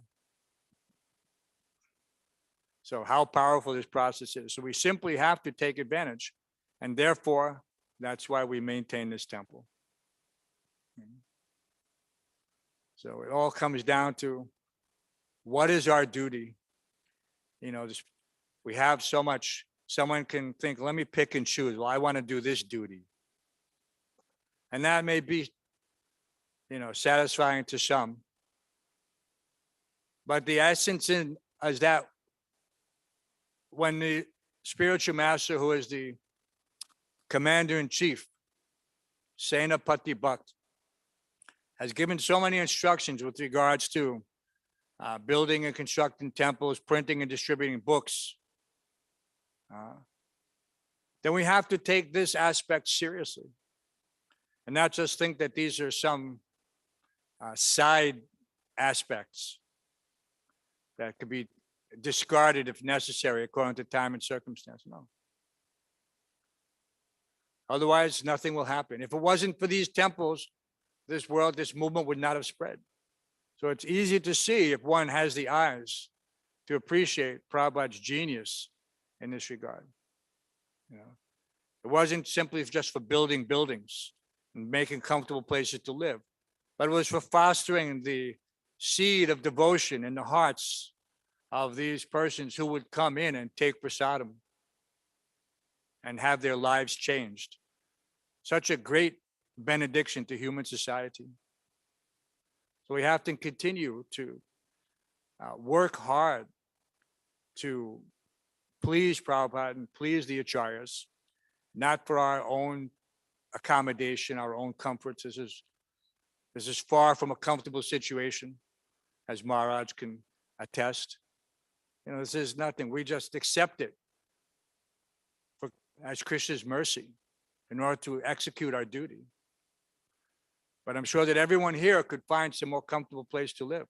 So how powerful this process is. So we simply have to take advantage. And therefore, that's why we maintain this temple. So it all comes down to what is our duty? We have so much, someone can think, let me pick and choose. Well, I want to do this duty. And that may be, satisfying to some. But the essence is that when the spiritual master, who is the commander-in-chief, Senapati Bhakt, has given so many instructions with regards to building and constructing temples, printing and distributing books, then we have to take this aspect seriously and not just think that these are some side aspects that could be discarded if necessary according to time and circumstance. No. Otherwise, nothing will happen. If it wasn't for these temples, this movement would not have spread. So it's easy to see if one has the eyes to appreciate Prabhupada's genius in this regard. It wasn't simply just for building buildings and making comfortable places to live, but it was for fostering the seed of devotion in the hearts of these persons who would come in and take prasadam and have their lives changed. Such a great benediction to human society. So we have to continue to work hard to please Prabhupada and please the acharyas, not for our own accommodation, our own comforts. This is far from a comfortable situation, as Maharaj can attest. This is nothing. We just accept it as Krishna's mercy in order to execute our duty. But I'm sure that everyone here could find some more comfortable place to live.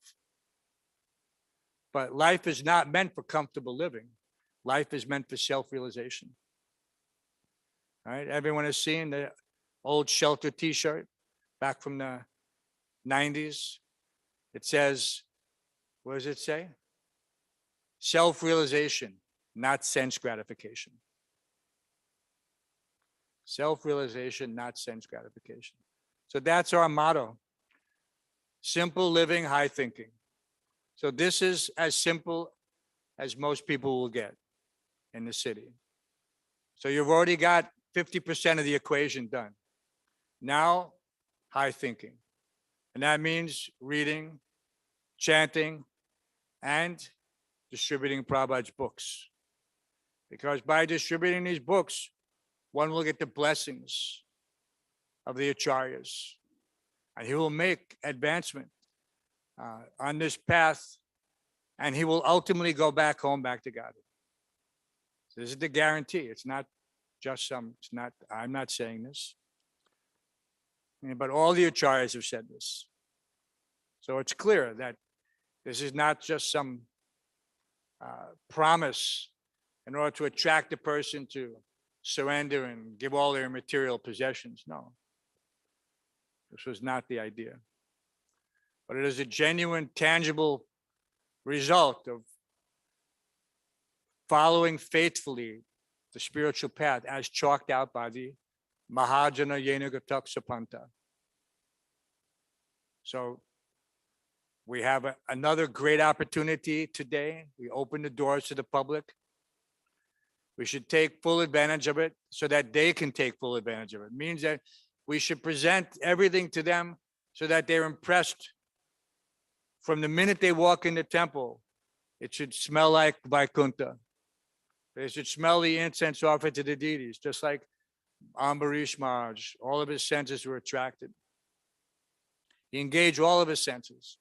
But life is not meant for comfortable living. Life is meant for self-realization. All right, everyone has seen the old shelter t-shirt back from the 90s. It says, what does it say? Self-realization, not sense gratification. Self-realization, not sense gratification. So that's our motto. Simple living, high thinking. So this is as simple as most people will get in the city. So you've already got 50% of the equation done. Now, high thinking. And that means reading, chanting, and distributing Prabhupada's books. Because by distributing these books, one will get the blessings of the acharyas. And he will make advancement on this path, and he will ultimately go back home, back to God. So this is the guarantee. It's not just I'm not saying this. But all the acharyas have said this. So it's clear that this is not just some promise in order to attract a person to surrender and give all their material possessions. No. This was not the idea. But it is a genuine, tangible result of following faithfully the spiritual path as chalked out by the Mahajana Yenagatak Sapanta. So we have another great opportunity today. We open the doors to the public. We should take full advantage of it so that they can take full advantage of it. It means that we should present everything to them so that they're impressed from the minute they walk in the temple, it should smell like Vaikuntha. They should smell the incense offered to the deities, just like Ambarish Maharaj. All of his senses were attracted. He engaged all of his senses.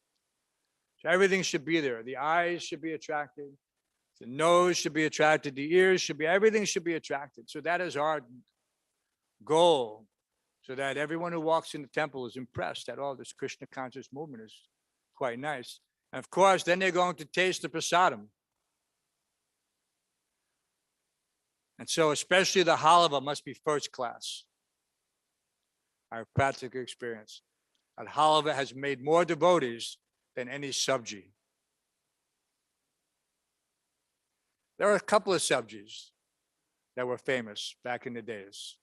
So everything should be there. The eyes should be attracted. The nose should be attracted. The ears should be, everything should be attracted. So that is our goal, so that everyone who walks in the temple is impressed that all this Krishna conscious movement is quite nice. And of course, then they're going to taste the prasadam. And so especially the halava must be first class. I have practical experience. And halava has made more devotees than any sabji. There are a couple of sabjis that were famous back in the days.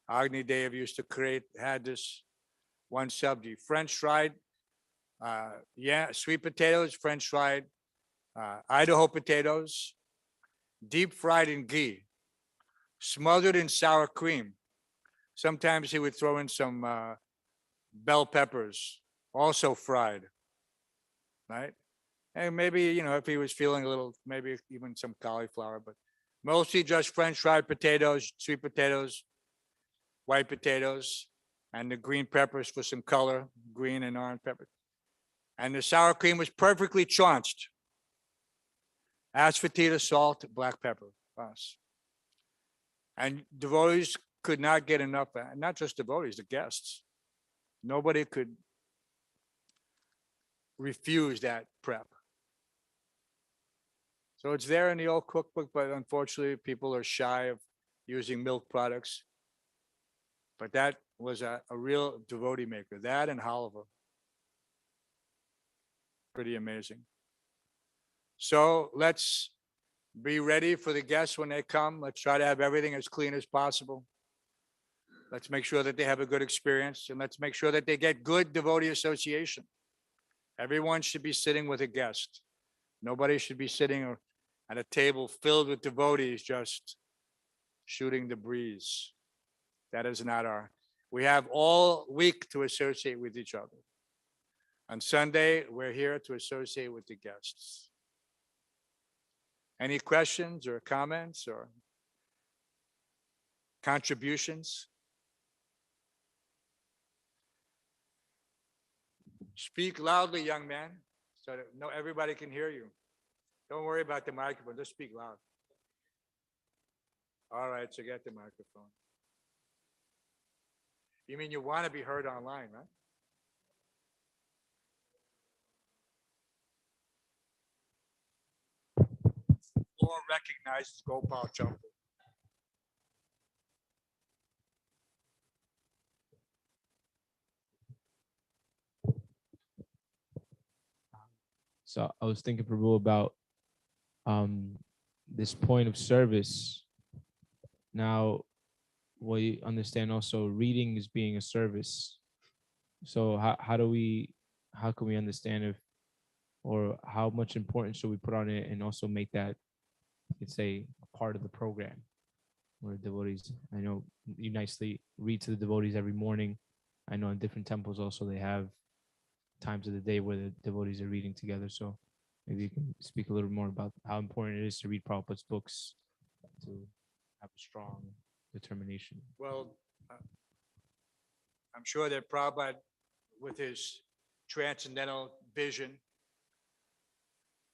Agni Dev used to had this one sabji, French fried, sweet potatoes, French fried, Idaho potatoes, deep fried in ghee, smothered in sour cream. Sometimes he would throw in some bell peppers, also fried, right? And maybe, if he was feeling a little, maybe even some cauliflower, but mostly just French fried potatoes, sweet potatoes, white potatoes, and the green peppers for some color, green and orange pepper. And the sour cream was perfectly chunched. Asafoetida, salt, black pepper. Us. And devotees could not get enough, not just devotees, the guests. Nobody could refuse that prep. So it's there in the old cookbook, but unfortunately people are shy of using milk products. But that was a real devotee maker, that and halava. Pretty amazing. So let's be ready for the guests when they come. Let's try to have everything as clean as possible. Let's make sure that they have a good experience, and let's make sure that they get good devotee association. Everyone should be sitting with a guest. Nobody should be sitting at a table filled with devotees just shooting the breeze. That is not we have all week to associate with each other. On Sunday, we're here to associate with the guests. Any questions or comments or contributions? Speak loudly, young man, so that everybody can hear you. Don't worry about the microphone, just speak loud. All right, so get the microphone. You mean you want to be heard online, right? Law recognizes Gopal Champur. So I was thinking, Prabhu, about this point of service. Now, we understand also reading is being a service. So how can we understand or how much importance should we put on it, and also make that, let's say, a part of the program where devotees, I know you nicely read to the devotees every morning. I know in different temples also they have times of the day where the devotees are reading together. So maybe you can speak a little more about how important it is to read Prabhupada's books to have a strong determination. Well, I'm sure that Prabhupada, with his transcendental vision,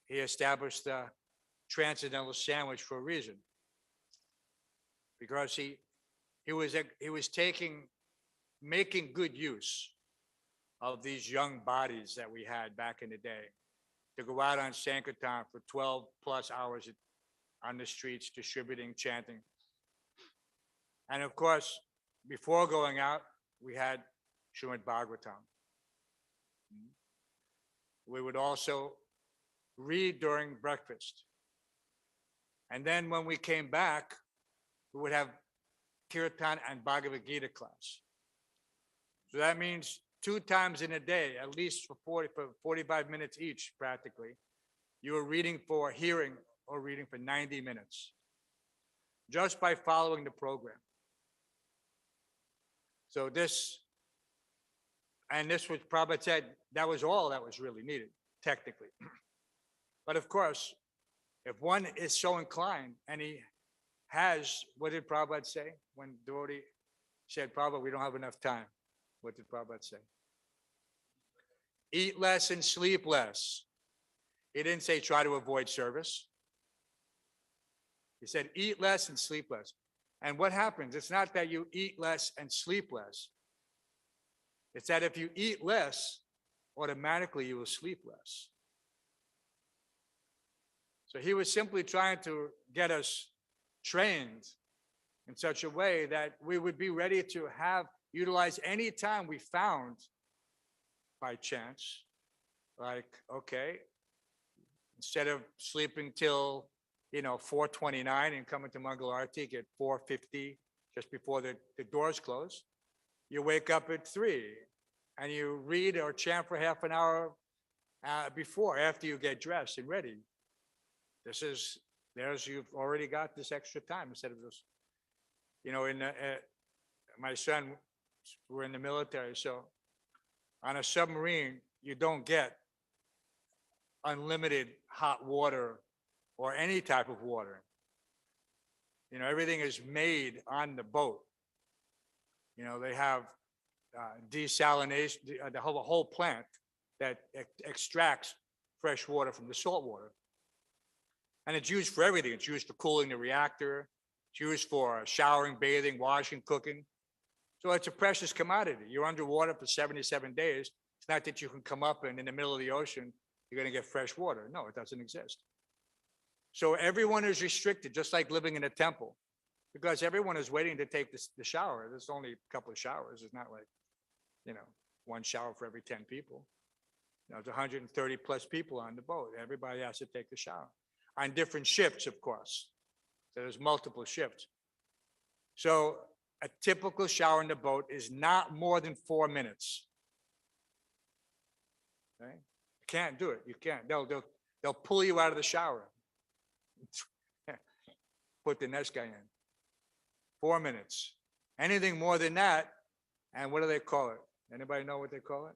he established the transcendental sandwich for a reason. Because he was making good use of these young bodies that we had back in the day to go out on Sankirtan for 12 plus hours on the streets, distributing, chanting. And of course, before going out, we had Srimad Bhagavatam. We would also read during breakfast. And then when we came back, we would have Kirtan and Bhagavad Gita class. So that means 2 times in a day, at least for 45 minutes each, practically, you are reading for hearing or reading for 90 minutes, just by following the program. So And this was Prabhupada said that was all that was really needed, technically. But of course, if one is so inclined and he has, what did Prabhupada say when devotee said, Prabhupada, we don't have enough time? What did Prabhupada say? Eat less and sleep less. He didn't say try to avoid service. He said eat less and sleep less. And what happens? It's not that you eat less and sleep less. It's that if you eat less, automatically you will sleep less. So he was simply trying to get us trained in such a way that we would be ready to utilize any time we found by chance. Like, okay, instead of sleeping till 4:29 and coming to Mangal Arati at 4:50, just before the doors close, you wake up at 3 and you read or chant for half an hour after you get dressed and ready. You've already got this extra time instead of this, my son, we're in the military, so on a submarine, you don't get unlimited hot water or any type of water. Everything is made on the boat. They have desalination, the whole plant that extracts fresh water from the salt water. And it's used for everything. It's used for cooling the reactor. It's used for showering, bathing, washing, cooking. So it's a precious commodity. You're underwater for 77 days. It's not that you can come up and in the middle of the ocean, you're going to get fresh water. No, it doesn't exist. So everyone is restricted, just like living in a temple, because everyone is waiting to take the shower. There's only a couple of showers. It's not like, one shower for every 10 people. There's 130 plus people on the boat. Everybody has to take the shower on different shifts, of course. So there's multiple shifts. So a typical shower in the boat is not more than 4 minutes. Okay? You can't do it. You can't. They'll pull you out of the shower. Put the next guy in. 4 minutes. Anything more than that, and what do they call it? Anybody know what they call it?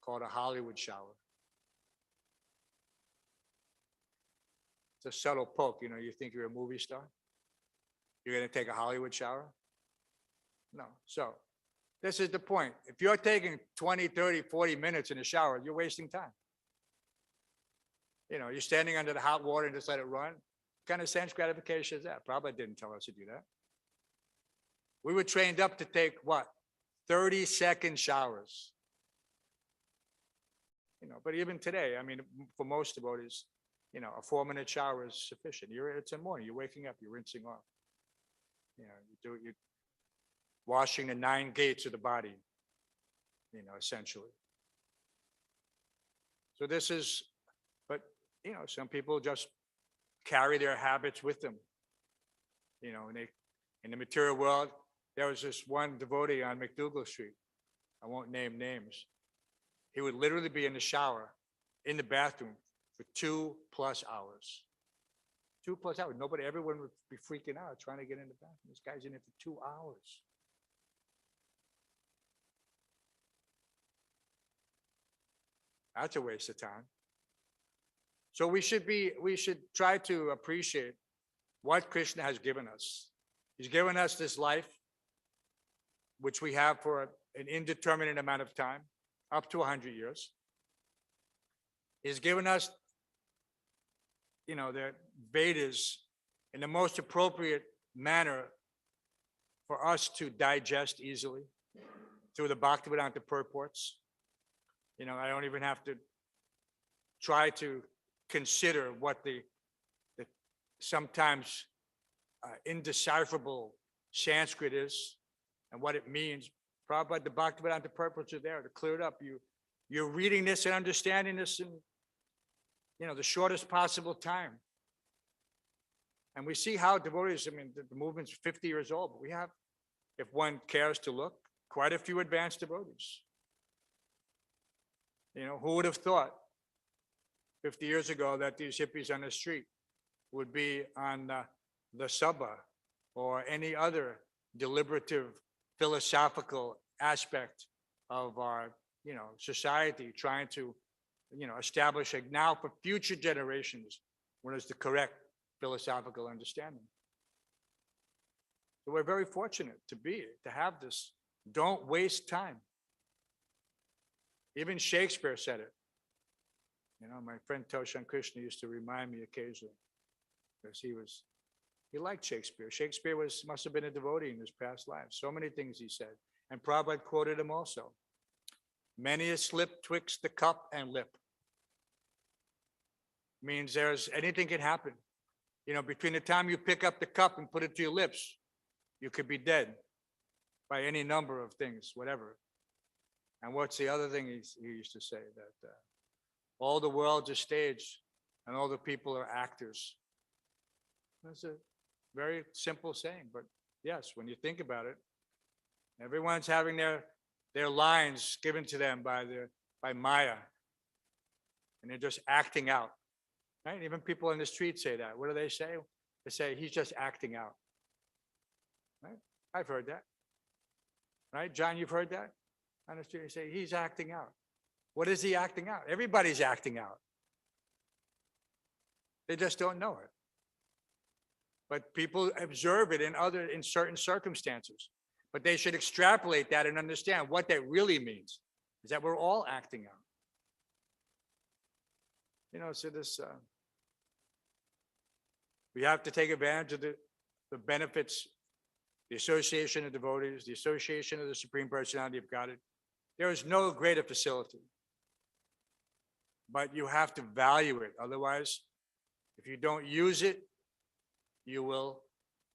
Called a Hollywood shower. It's a subtle poke. You think you're a movie star? You're going to take a Hollywood shower? No. So this is the point. If you're taking 20, 30, 40 minutes in the shower, you're wasting time. You're standing under the hot water and just let it run. What kind of sense gratification is that? Prabhupada didn't tell us to do that. We were trained up to take what? 30-second showers. But even today, for most devotees, a 4-minute shower is sufficient. It's in the morning. You're waking up. You're rinsing off. You're washing the 9 gates of the body. Essentially. So this is, but some people just carry their habits with them. And in the material world, there was this one devotee on McDougal Street. I won't name names. He would literally be in the shower, in the bathroom for 2+ hours. 2+ hours. Everyone would be freaking out trying to get in the bathroom. This guy's in it for 2 hours. That's a waste of time. So we should try to appreciate what Krishna has given us. He's given us this life, which we have for an indeterminate amount of time, up to 100 years. He's given us, the Vedas in the most appropriate manner for us to digest easily through the Bhaktivedanta purports. I don't even have to try to consider what the sometimes indecipherable Sanskrit is and what it means. Prabhupada, the Bhaktivedanta purports are there to clear it up. You're reading this and understanding this in the shortest possible time. And we see how devotees, the movement's 50 years old, but we have, if one cares to look, quite a few advanced devotees. Who would have thought 50 years ago that these hippies on the street would be on the Sabha or any other deliberative philosophical aspect of our, society, trying to, establish now for future generations what is the correct philosophical understanding. So we're very fortunate to have this. Don't waste time. Even Shakespeare said it. My friend Toshan Krishna used to remind me occasionally, because he liked Shakespeare. Shakespeare must have been a devotee in his past life. So many things he said. And Prabhupada quoted him also. Many a slip twixt the cup and lip. Means anything can happen. Between the time you pick up the cup and put it to your lips, you could be dead by any number of things, whatever. And what's the other thing he used to say? That all the world's a stage and all the people are actors. That's a very simple saying, but yes, when you think about it, everyone's having their lines given to them by Maya, and they're just acting out. Right? Even people in the street say that. What do they say? They say he's just acting out. Right? I've heard that. Right, John, you've heard that? On the street, they say he's acting out. What is he acting out? Everybody's acting out. They just don't know it. But people observe it in certain circumstances. But they should extrapolate that and understand what that really means, is that we're all acting out. So this, we have to take advantage of the benefits, the association of devotees, the association of the Supreme Personality of Godhead. There is no greater facility. But you have to value it. Otherwise, if you don't use it, you will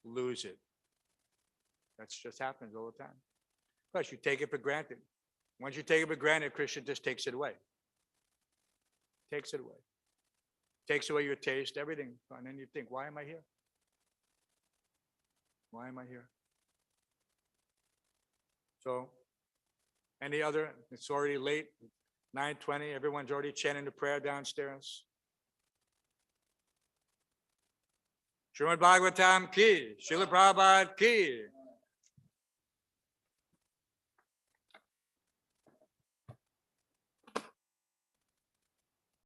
lose it. That just happens all the time. Plus, you take it for granted. Once you take it for granted, Krishna just takes it away. Takes it away. Takes away your taste, everything. And then you think, why am I here? Why am I here? So, any other? It's already late, 9:20. Everyone's already chanting the prayer downstairs. Srimad Bhagavatam ki, Srila Prabhupada ki.